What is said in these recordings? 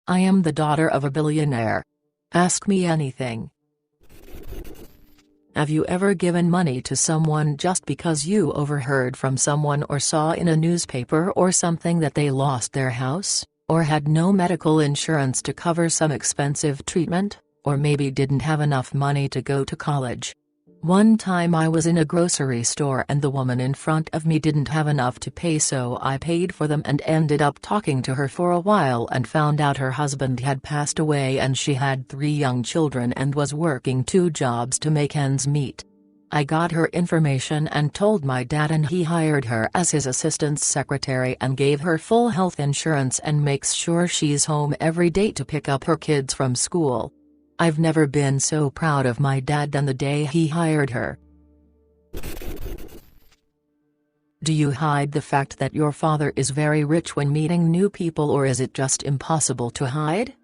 I am the daughter of a billionaire. Ask me anything. Have you ever given money to someone just because you overheard from someone or saw in a newspaper or something that they lost their house, or had no medical insurance to cover some expensive treatment, or maybe didn't have enough money to go to college? One time I was in a grocery store and the woman in front of me didn't have enough to pay, so I paid for them and ended up talking to her for a while and found out her husband had passed away and she had 3 young children and was working 2 jobs to make ends meet. I got her information and told my dad, and he hired her as his assistant secretary and gave her full health insurance and makes sure she's home every day to pick up her kids from school. I've never been so proud of my dad than the day he hired her. Do you hide the fact that your father is very rich when meeting new people, or is it just impossible to hide?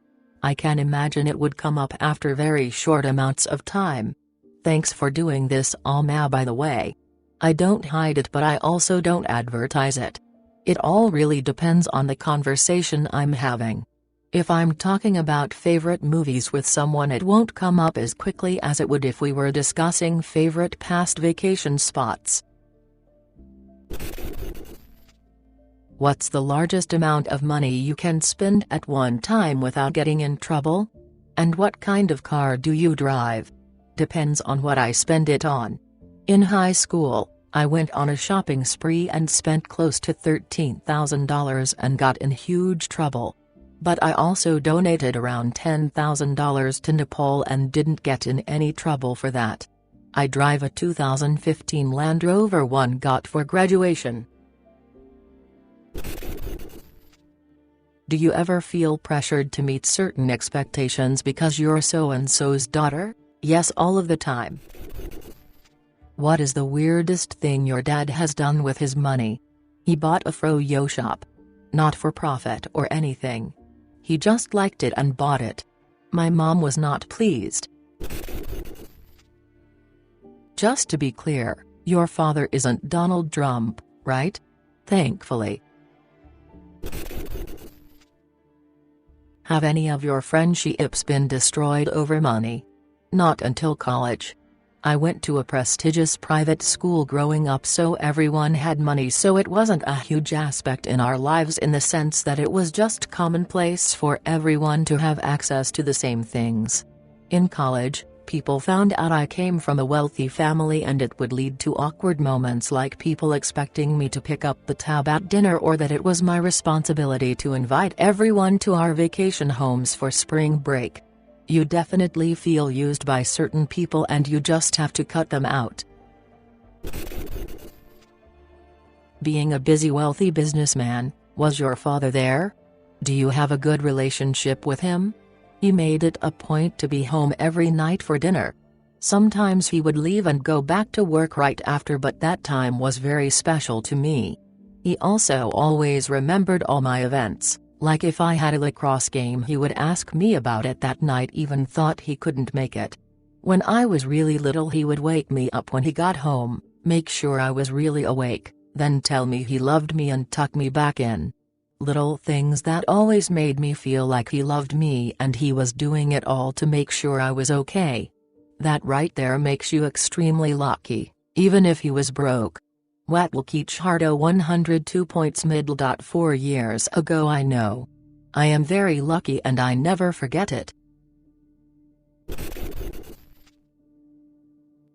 I can imagine it would come up after very short amounts of time. Thanks for doing this, Alma, by the way. I don't hide it, but I also don't advertise it. It all really depends on the conversation I'm having. If I'm talking about favorite movies with someone, it won't come up as quickly as it would if we were discussing favorite past vacation spots. What's the largest amount of money you can spend at one time without getting in trouble? And what kind of car do you drive? Depends on what I spend it on. In high school, I went on a shopping spree and spent close to $13,000 and got in huge trouble. But I also donated around $10,000 to Nepal and didn't get in any trouble for that. I drive a 2015 Land Rover one got for graduation. Do you ever feel pressured to meet certain expectations because you're so-and-so's daughter? Yes, all of the time. What is the weirdest thing your dad has done with his money? He bought a fro-yo shop. Not for profit or anything. He just liked it and bought it. My mom was not pleased. Just to be clear, your father isn't Donald Trump, right? Thankfully. Have any of your friendships been destroyed over money? Not until college. I went to a prestigious private school growing up, so everyone had money, so it wasn't a huge aspect in our lives in the sense that it was just commonplace for everyone to have access to the same things. In college, people found out I came from a wealthy family, and it would lead to awkward moments like people expecting me to pick up the tab at dinner, or that it was my responsibility to invite everyone to our vacation homes for spring break. You definitely feel used by certain people and you just have to cut them out. Being a busy wealthy businessman, was your father there? Do you have a good relationship with him? He made it a point to be home every night for dinner. Sometimes he would leave and go back to work right after, but that time was very special to me. He also always remembered all my events. Like if I had a lacrosse game, he would ask me about it that night, even thought he couldn't make it. When I was really little, he would wake me up when he got home, make sure I was really awake, then tell me he loved me and tuck me back in. Little things that always made me feel like he loved me and he was doing it all to make sure I was okay. That right there makes you extremely lucky, even if he was broke. Watlakich Hardo 102 points middle. 4 years ago. I know. I am very lucky and I never forget it.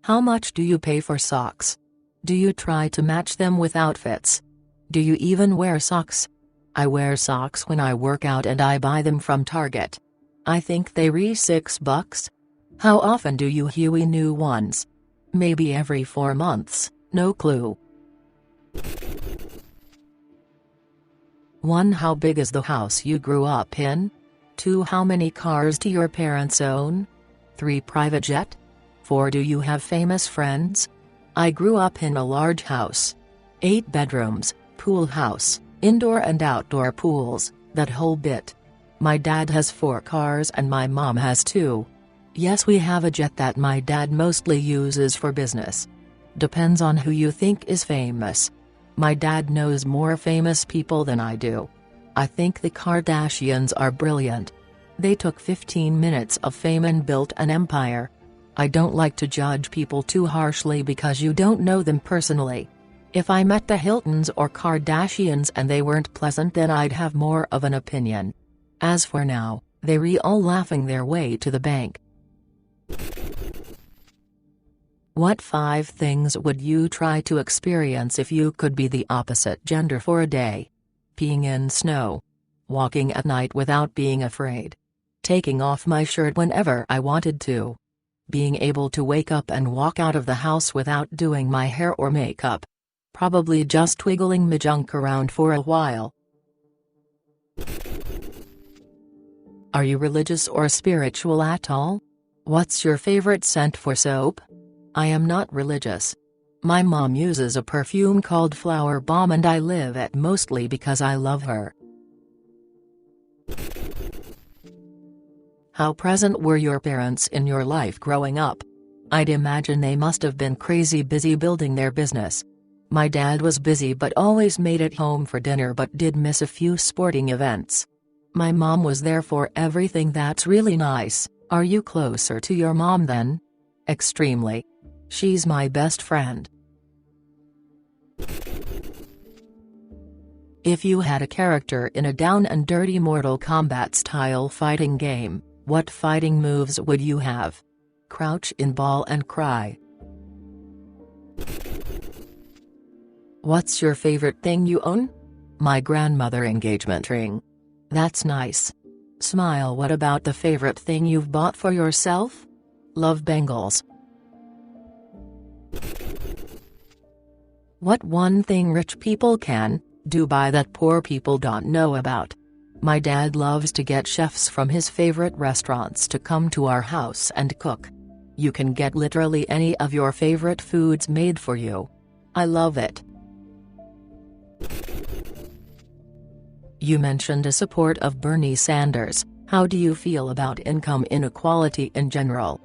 How much do you pay for socks? Do you try to match them with outfits? Do you even wear socks? I wear socks when I work out and I buy them from Target. I think they re $6. How often do you huey new ones? Maybe every 4 months, no clue. 1. How big is the house you grew up in? 2. How many cars do your parents own? 3. Private jet? 4. Do you have famous friends? I grew up in a large house. 8 bedrooms, pool house, indoor and outdoor pools, that whole bit. My dad has 4 cars and my mom has 2. Yes, we have a jet that my dad mostly uses for business. Depends on who you think is famous. My dad knows more famous people than I do. I think the Kardashians are brilliant. They took 15 minutes of fame and built an empire. I don't like to judge people too harshly because you don't know them personally. If I met the Hiltons or Kardashians and they weren't pleasant, then I'd have more of an opinion. As for now, they're all laughing their way to the bank. What 5 things would you try to experience if you could be the opposite gender for a day? Peeing in snow. Walking at night without being afraid. Taking off my shirt whenever I wanted to. Being able to wake up and walk out of the house without doing my hair or makeup. Probably just twiggling my junk around for a while. Are you religious or spiritual at all? What's your favorite scent for soap? I am not religious. My mom uses a perfume called Flower Bomb and I live it mostly because I love her. How present were your parents in your life growing up? I'd imagine they must have been crazy busy building their business. My dad was busy but always made it home for dinner but did miss a few sporting events. My mom was there for everything. That's really nice. Are you closer to your mom then? Extremely. She's my best friend. If you had a character in a down and dirty Mortal Kombat style fighting game, what fighting moves would you have? Crouch in ball and cry. What's your favorite thing you own? My grandmother engagement ring. That's nice. Smile. What about the favorite thing you've bought for yourself? Love bangles. What one thing rich people can do buy that poor people don't know about? My dad loves to get chefs from his favorite restaurants to come to our house and cook. You can get literally any of your favorite foods made for you. I love it. You mentioned a support of Bernie Sanders. How do you feel about income inequality in general?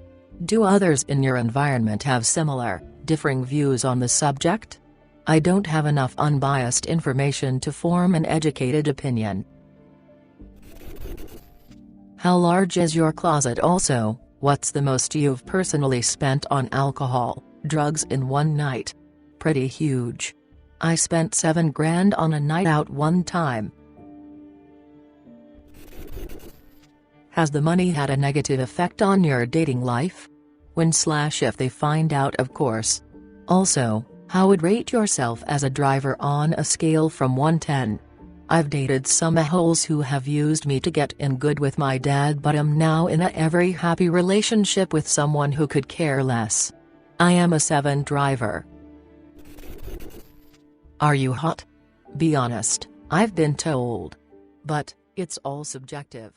Do others in your environment have similar, differing views on the subject? I don't have enough unbiased information to form an educated opinion. How large is your closet? Also, what's the most you've personally spent on alcohol, drugs in one night? Pretty huge. I spent $7 grand on a night out one time. Has the money had a negative effect on your dating life? When/if they find out, of course. Also, how would rate yourself as a driver on a scale from 1-10? I've dated some a-holes who have used me to get in good with my dad, but am now in a very happy relationship with someone who could care less. I am a 7 driver. Are you hot? Be honest, I've been told. But, it's all subjective.